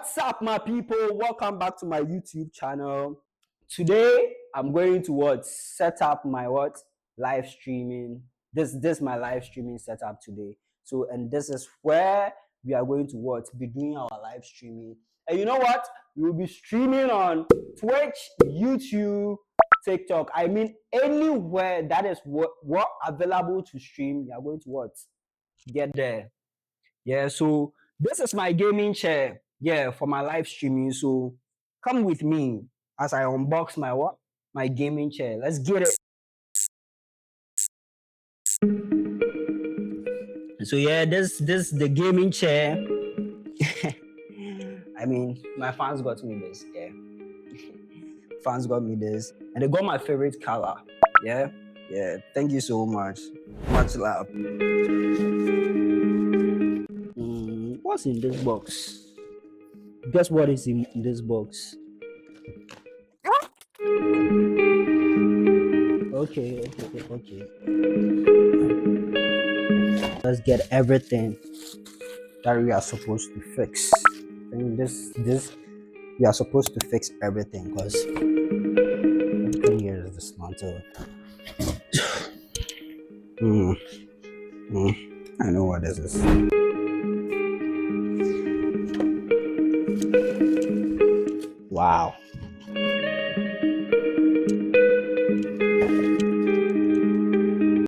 What's up, my people? Welcome back to my YouTube channel. Today, I'm going to set up my live streaming. This my live streaming setup today. So, and this is where we are going to be doing our live streaming. And you know what? We will be streaming on Twitch, YouTube, TikTok. I mean, anywhere that is what available to stream. You are going to get there. Yeah, so this is my gaming chair, yeah, for my live streaming. So come with me as I unbox my gaming chair. Let's get it. So yeah, this the gaming chair. I mean, my fans got me this, yeah. Fans got me this, and they got my favorite color. Yeah, yeah. Thank you so much. Much love. What's in this box? Guess what is in this box? Okay. Let's get everything that we are supposed to fix. I mean, this we are supposed to fix everything because everything here is dismantled. I know what this is. Wow.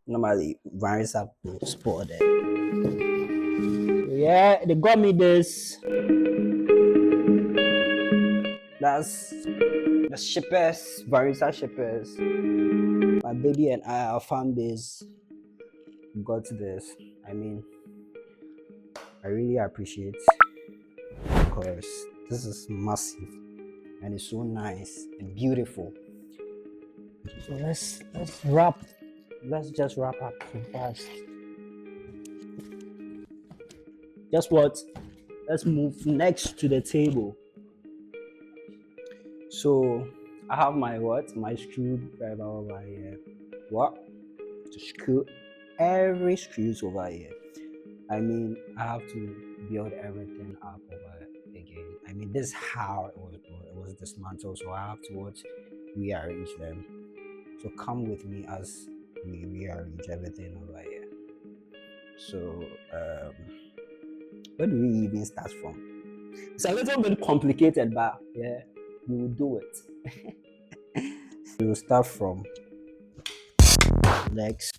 Normally, vanrissa will spoil it. So yeah, they got me this. That's the shippers, vanrissa shippers. My baby and I, our fan base, got this. I mean, I really appreciate because this is massive and it's so nice and beautiful. So let's just wrap up fast. Guess what? Let's move next to the table. So I have my screwdriver over here. To screw every screws over here. I mean, I have to build everything up over again. I mean, this is how it was dismantled, so I have to rearrange them. So come with me as we rearrange everything over here. So where do we even start from? It's a little bit complicated, but yeah, we will do it. We will start from legs.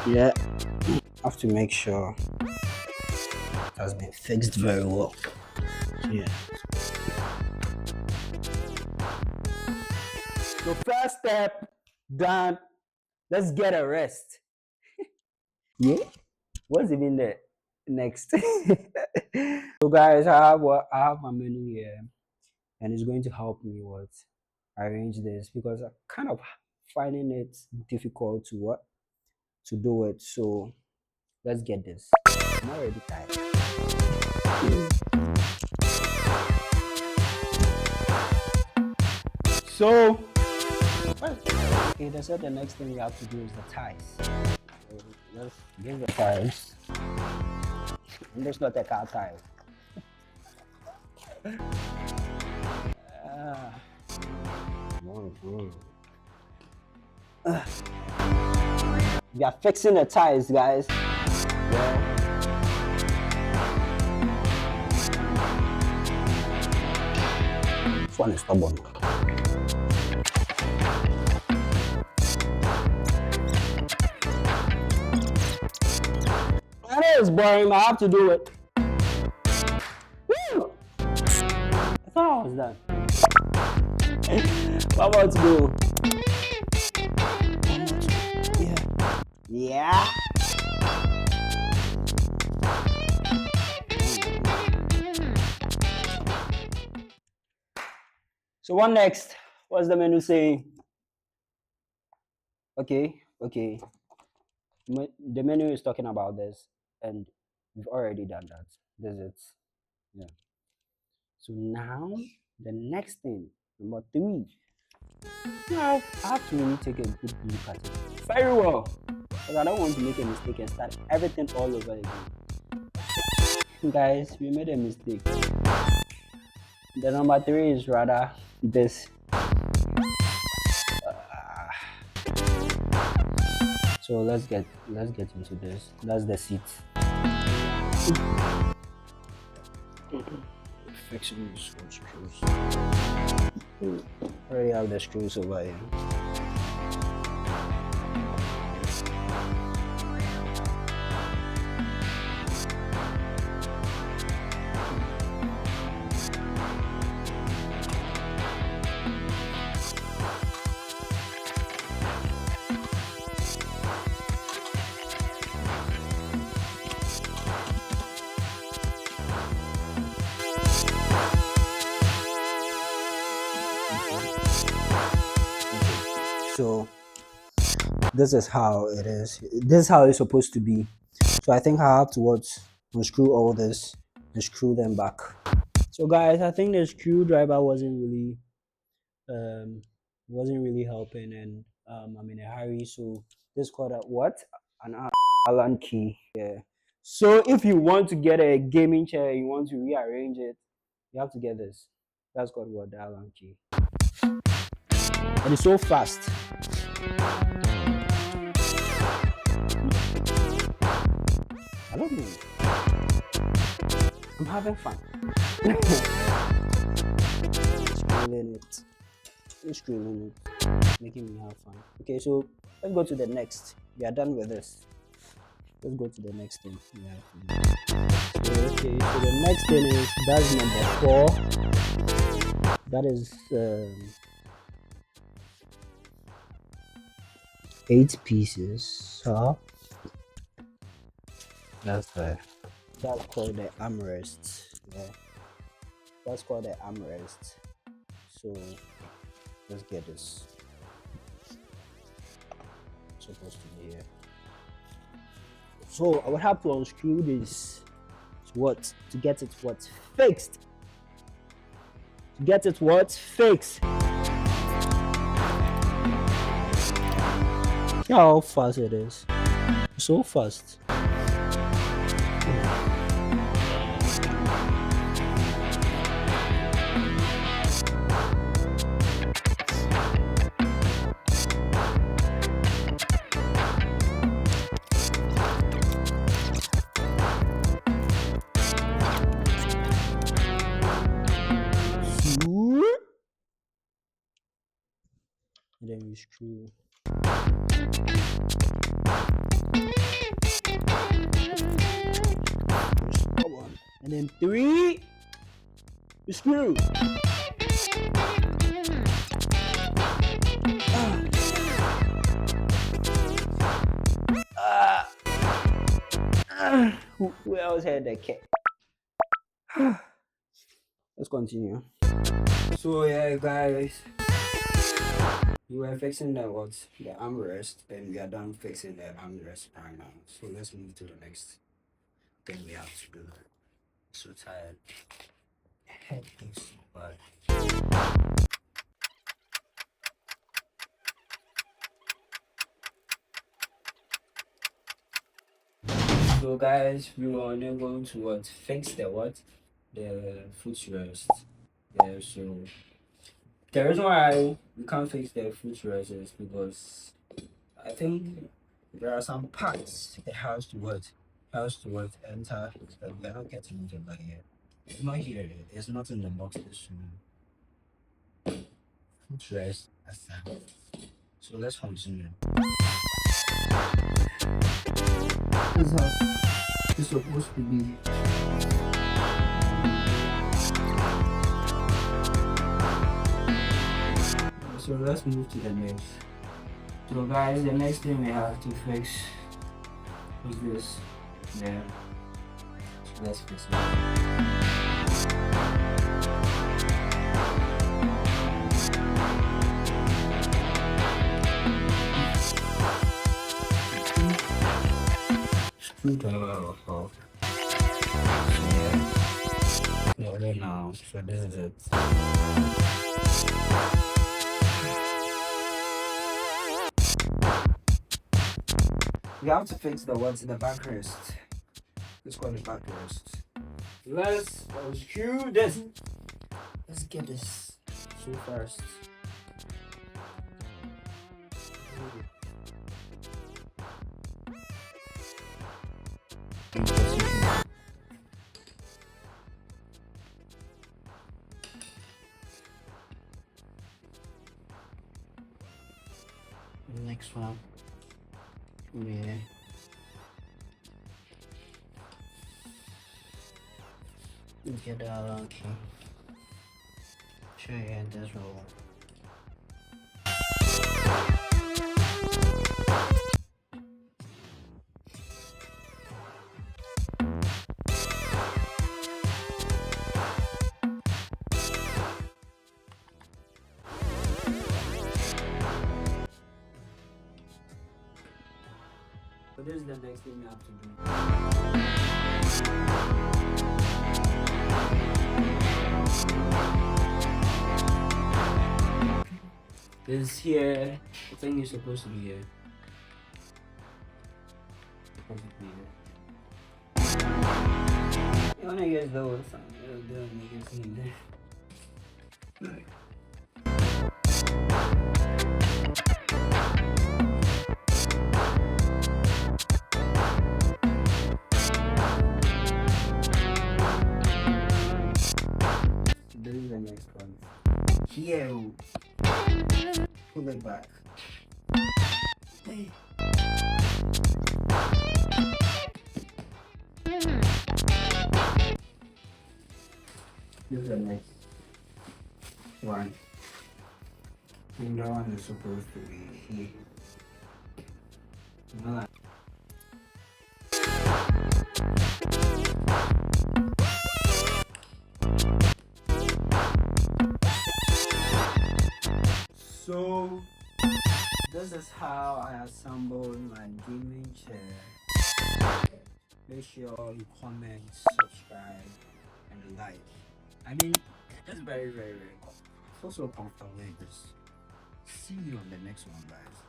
Yeah, have to make sure it has been fixed very well. Yeah. So first step done. Let's get a rest. Yeah. What's even the next? So guys, I have my menu here, and it's going to help me arrange this because I'm kind of finding it difficult to do it. So let's get this. I'm already tired. So okay, they said the next thing we have to do is the ties. So let's get the ties. And there's not a car tie. We are fixing the ties, guys. Yeah. This one is stubborn. I know it's boring, but I have to do it. Woo! I thought I was done. How about to go? Yeah. So what next? What's the menu saying? Okay. The menu is talking about this, and we've already done that. This is it. Yeah. So now The next thing, number three, I have to really take a good look at it very well because I don't want to make a mistake and start everything all over again. Guys, we made a mistake. The number three is rather this. So let's get into this. That's the seat. Fixing the screws. Already have the screws over here. So this is how it is. This is how it's supposed to be. So I think I have to unscrew all this and screw them back. So guys, I think the screwdriver um wasn't really helping, and I'm in a hurry. So this called a what? An Allen key. Yeah. So if you want to get a gaming chair, you want to rearrange it, you have to get this. That's called what? The Allen key. And it's so fast. I don't know. I'm having fun. Scrolling it. Scrolling it. Making me have fun. Okay, so let's go to the next. We are done with this. Let's go to the next thing. Yeah. So, okay, so the next thing is that's number 4. That is 8 pieces. So that's called the armrests. Yeah, that's called the armrest. So let's get this. It's supposed to be here. So I would have to unscrew this to get it fixed. To get it fixed. See how fast it is. So fast. And then we screw. And then 3, we screw. Who else had the cat? Let's continue. So yeah, guys, we were fixing the armrest, and we are done fixing the armrest right now. So let's move to the next thing we have to do. So tired. Head aches so bad. So guys, we are now going to fix the footrest. Yeah, so the reason why we can't fix the footrest is because I think there are some parts it has to enter that we are not getting into by here. It's not here, it's not in the boxes. Footrest aside. So let's continue. This is how it's supposed to be. So let's move to the next. So guys, the next thing we have to fix is this. Yeah. So let's fix it. Screwdriver off. Yeah. loaded now, so this is it. We have to fix the what's in the backrest. Let's call it backrest. Let's unscrew this. Let's get this shoe first. Next one. Yeah. Get out, okay. Sure, yeah, this roll. So this is the next thing you have to do. This here, the thing is supposed to be here. You wanna use those? Don't make it seem there. This is the next one. Here, pull it back. Hey. This is the next one. And that one is supposed to be here. So this is how I assembled my gaming chair. Make sure you comment, subscribe, and like. I mean, it's very, very, very cool. It's also comfortable like this. See you on the next one, guys.